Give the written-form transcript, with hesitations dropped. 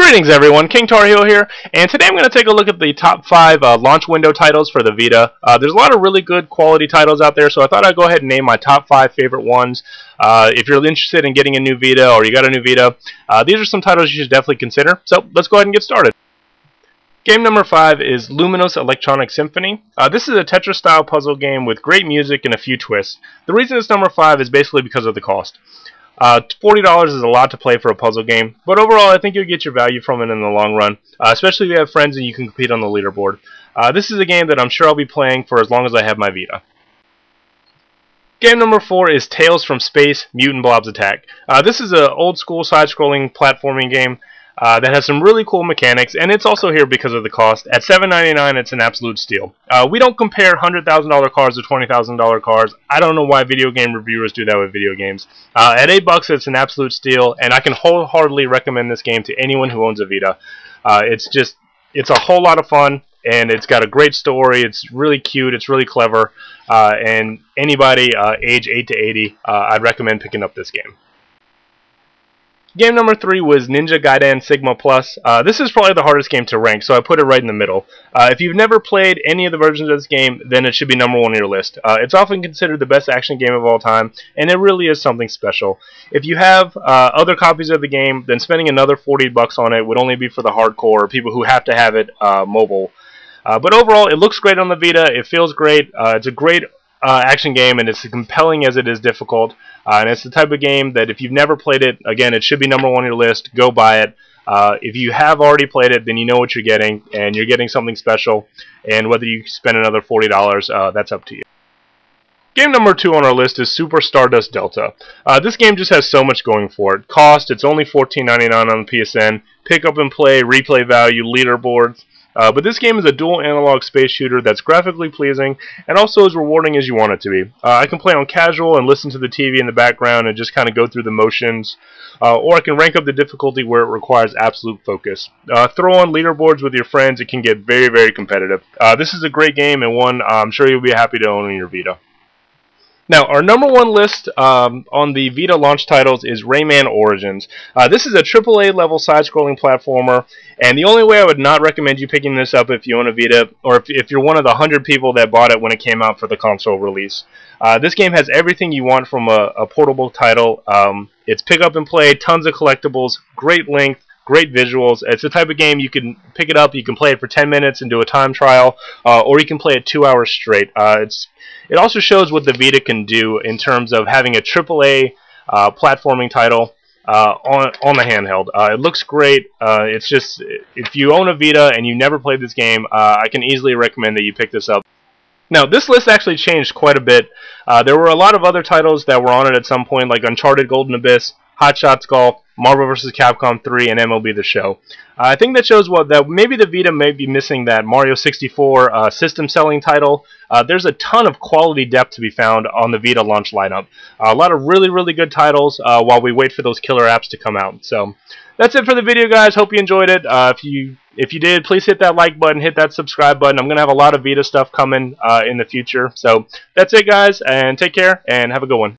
Greetings everyone, King Tar Heel here, and today I'm going to take a look at the top 5 launch window titles for the Vita. There's a lot of really good quality titles out there, so I thought I'd go ahead and name my top 5 favorite ones. If you're interested in getting a new Vita or you got a new Vita, these are some titles you should definitely consider. So let's go ahead and get started. Game number 5 is Luminous Electronic Symphony. This is a Tetris-style puzzle game with great music and a few twists. The reason it's number 5 is basically because of the cost. $40 is a lot to play for a puzzle game, but overall I think you'll get your value from it in the long run, especially if you have friends and you can compete on the leaderboard. This is a game that I'm sure I'll be playing for as long as I have my Vita. Game number 4 is Tales from Space Mutant Blobs Attack. This is an old school side-scrolling platforming game that has some really cool mechanics, and it's also here because of the cost. At $7.99, it's an absolute steal. We don't compare $100,000 cars to $20,000 cars. I don't know why video game reviewers do that with video games. At $8, it's an absolute steal, and I can wholeheartedly recommend this game to anyone who owns a Vita. It's a whole lot of fun, and it's got a great story. It's really cute. It's really clever, and anybody age 8 to 80, I'd recommend picking up this game. Game number 3 was Ninja Gaiden Sigma Plus. This is probably the hardest game to rank, so I put it right in the middle. If you've never played any of the versions of this game, then it should be number 1 on your list. It's often considered the best action game of all time, and it really is something special. If you have other copies of the game, then spending another $40 on it would only be for the hardcore, or people who have to have it mobile. But overall, it looks great on the Vita. It feels great. It's a great action game, and it's as compelling as it is difficult. And it's the type of game that if you've never played it, again, it should be number 1 on your list. Go buy it. If you have already played it, then you know what you're getting, and you're getting something special. And whether you spend another $40, that's up to you. Game number 2 on our list is Super Stardust Delta. This game just has so much going for it. Cost, it's only $14.99 on the PSN. Pick up and play, replay value, leaderboards. But this game is a dual analog space shooter that's graphically pleasing and also as rewarding as you want it to be. I can play on casual and listen to the TV in the background and just kind of go through the motions, or I can rank up the difficulty where it requires absolute focus. Throw on leaderboards with your friends, it can get very, very competitive. This is a great game and one I'm sure you'll be happy to own on your Vita. Now, our number 1 list on the Vita launch titles is Rayman Origins. This is a AAA level side-scrolling platformer, and the only way I would not recommend you picking this up if you own a Vita, or if you're one of the 100 people that bought it when it came out for the console release. This game has everything you want from a portable title. It's pick up and play, tons of collectibles, great length, great visuals. It's the type of game you can pick it up, you can play it for 10 minutes and do a time trial, or you can play it 2 hours straight. It also shows what the Vita can do in terms of having a AAA platforming title on the handheld. It looks great. It's just, if you own a Vita and you never played this game, I can easily recommend that you pick this up. Now, this list actually changed quite a bit. There were a lot of other titles that were on it at some point, like Uncharted Golden Abyss, Hot Shots Golf, Marvel vs. Capcom 3, and MLB The Show. I think that shows that maybe the Vita may be missing that Mario 64 system-selling title. There's a ton of quality depth to be found on the Vita launch lineup. A lot of really, really good titles while we wait for those killer apps to come out. So that's it for the video, guys. Hope you enjoyed it. If you did, please hit that like button, hit that subscribe button. I'm going to have a lot of Vita stuff coming in the future. So that's it, guys, and take care, and have a good one.